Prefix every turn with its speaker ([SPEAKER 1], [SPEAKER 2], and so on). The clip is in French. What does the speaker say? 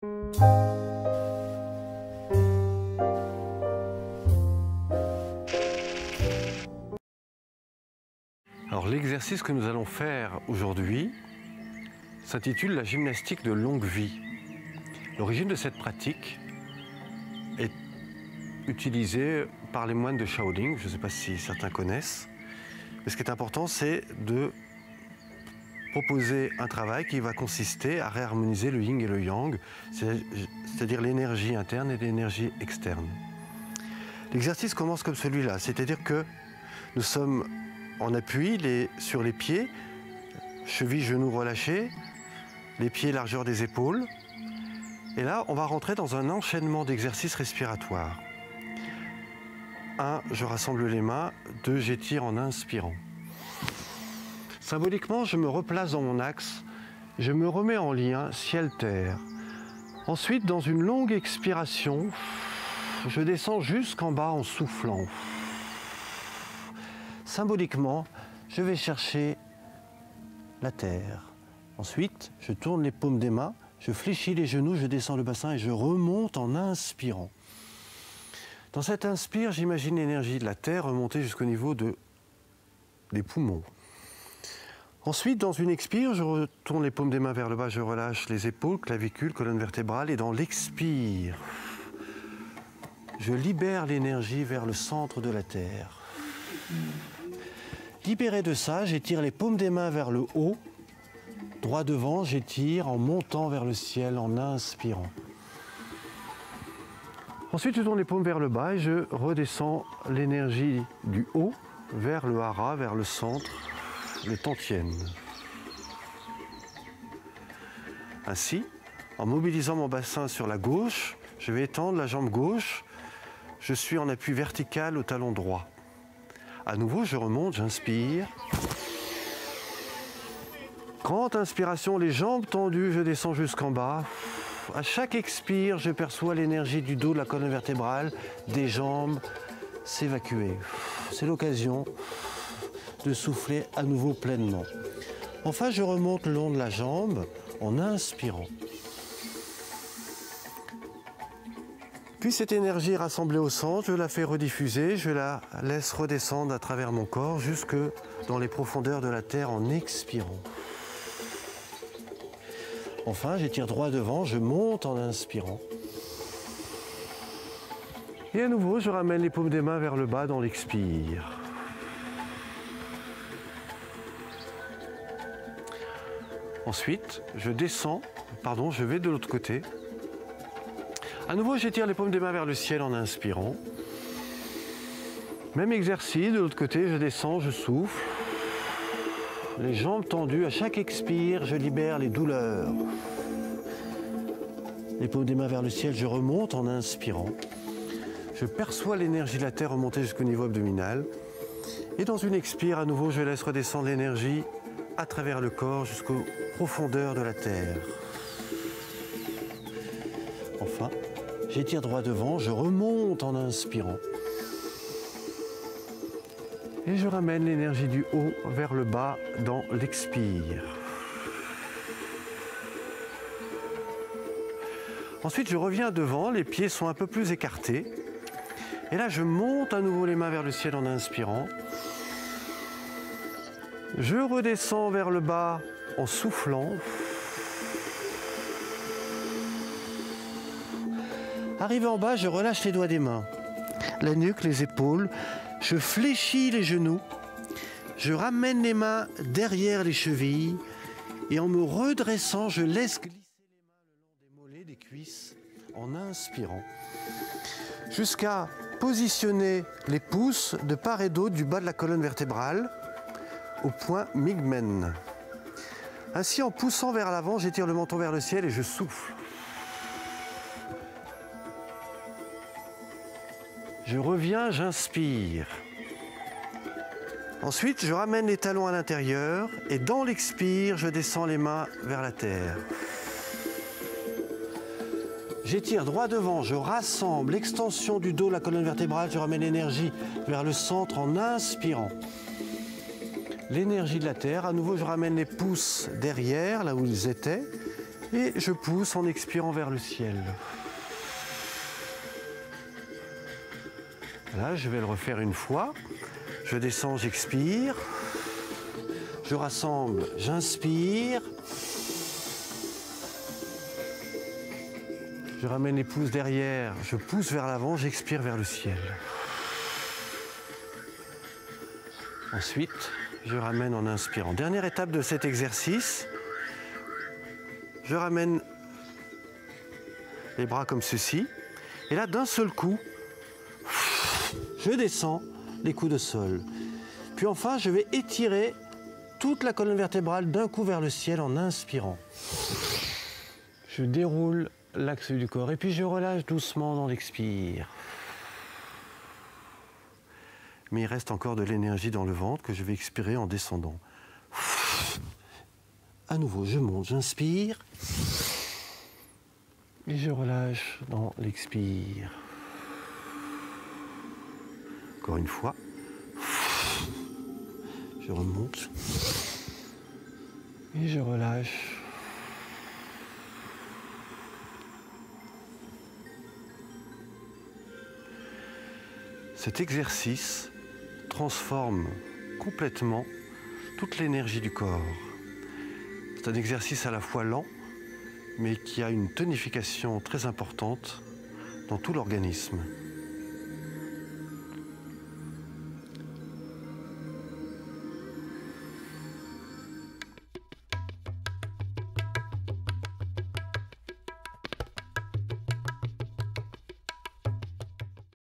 [SPEAKER 1] Alors l'exercice que nous allons faire aujourd'hui s'intitule la gymnastique de longue vie. L'origine de cette pratique est utilisée par les moines de Shaolin, je ne sais pas si certains connaissent. Mais ce qui est important, c'est de proposer un travail qui va consister à réharmoniser le yin et le yang, c'est-à-dire l'énergie interne et l'énergie externe. L'exercice commence comme celui-là, c'est-à-dire que nous sommes en appui sur les pieds, chevilles, genoux relâchés, les pieds largeur des épaules. Et là, on va rentrer dans un enchaînement d'exercices respiratoires. 1, je rassemble les mains. 2, j'étire en inspirant. Symboliquement, je me replace dans mon axe. Je me remets en lien ciel-terre. Ensuite, dans une longue expiration, je descends jusqu'en bas en soufflant. Symboliquement, je vais chercher la terre. Ensuite, je tourne les paumes des mains, je fléchis les genoux, je descends le bassin et je remonte en inspirant. Dans cette inspire, j'imagine l'énergie de la terre remonter jusqu'au niveau des poumons. Ensuite, dans une expire, je retourne les paumes des mains vers le bas, je relâche les épaules, clavicules, colonne vertébrale. Et dans l'expire, je libère l'énergie vers le centre de la terre. Libéré de ça, j'étire les paumes des mains vers le haut. Droit devant, j'étire en montant vers le ciel, en inspirant. Ensuite, je tourne les paumes vers le bas et je redescends l'énergie du haut vers le hara, vers le centre, les tantiènes. Ainsi, en mobilisant mon bassin sur la gauche, je vais étendre la jambe gauche. Je suis en appui vertical au talon droit. À nouveau, je remonte, j'inspire. Grande inspiration, les jambes tendues, je descends jusqu'en bas. À chaque expire, je perçois l'énergie du dos, de la colonne vertébrale, des jambes s'évacuer. C'est l'occasion de souffler à nouveau pleinement. Enfin, je remonte le long de la jambe en inspirant. Puis cette énergie rassemblée au centre, je la fais rediffuser, je la laisse redescendre à travers mon corps jusque dans les profondeurs de la terre en expirant. Enfin, j'étire droit devant, je monte en inspirant. Et à nouveau, je ramène les paumes des mains vers le bas dans l'expire. Ensuite, je vais de l'autre côté. À nouveau, j'étire les paumes des mains vers le ciel en inspirant. Même exercice, de l'autre côté, je descends, je souffle. Les jambes tendues, à chaque expire, je libère les douleurs. Les paumes des mains vers le ciel, je remonte en inspirant. Je perçois l'énergie de la terre remonter jusqu'au niveau abdominal. Et dans une expire, à nouveau, je laisse redescendre l'énergie à travers le corps jusqu'aux profondeurs de la terre. Enfin, j'étire droit devant, je remonte en inspirant. Et je ramène l'énergie du haut vers le bas dans l'expire. Ensuite, je reviens devant, les pieds sont un peu plus écartés. Et là, je monte à nouveau les mains vers le ciel en inspirant. Je redescends vers le bas en soufflant. Arrivé en bas, je relâche les doigts des mains, la nuque, les épaules. Je fléchis les genoux, je ramène les mains derrière les chevilles et en me redressant, je laisse glisser les mains le long des mollets, des cuisses en inspirant jusqu'à positionner les pouces de part et d'autre du bas de la colonne vertébrale au point Migmen. Ainsi, en poussant vers l'avant, j'étire le menton vers le ciel et je souffle. Je reviens, j'inspire. Ensuite, je ramène les talons à l'intérieur et dans l'expire, je descends les mains vers la terre. J'étire droit devant, je rassemble l'extension du dos, la colonne vertébrale, je ramène l'énergie vers le centre en inspirant. L'énergie de la terre, à nouveau je ramène les pouces derrière, là où ils étaient, Et je pousse en expirant vers le ciel. Là, je vais le refaire une fois. Je descends, j'expire. Je rassemble, j'inspire. Je ramène les pouces derrière, je pousse vers l'avant, j'expire vers le ciel. Ensuite, je ramène en inspirant. Dernière étape de cet exercice, je ramène les bras comme ceci. Et là, d'un seul coup, je descends les coudes au sol. Puis enfin, je vais étirer toute la colonne vertébrale d'un coup vers le ciel en inspirant. Je déroule l'axe du corps et puis je relâche doucement dans l'expire. Mais il reste encore de l'énergie dans le ventre que je vais expirer en descendant. À nouveau, je monte, j'inspire et je relâche dans l'expire. Encore une fois. Je remonte et je relâche. Cet exercice transforme complètement toute l'énergie du corps. C'est un exercice à la fois lent, mais qui a une tonification très importante dans tout l'organisme.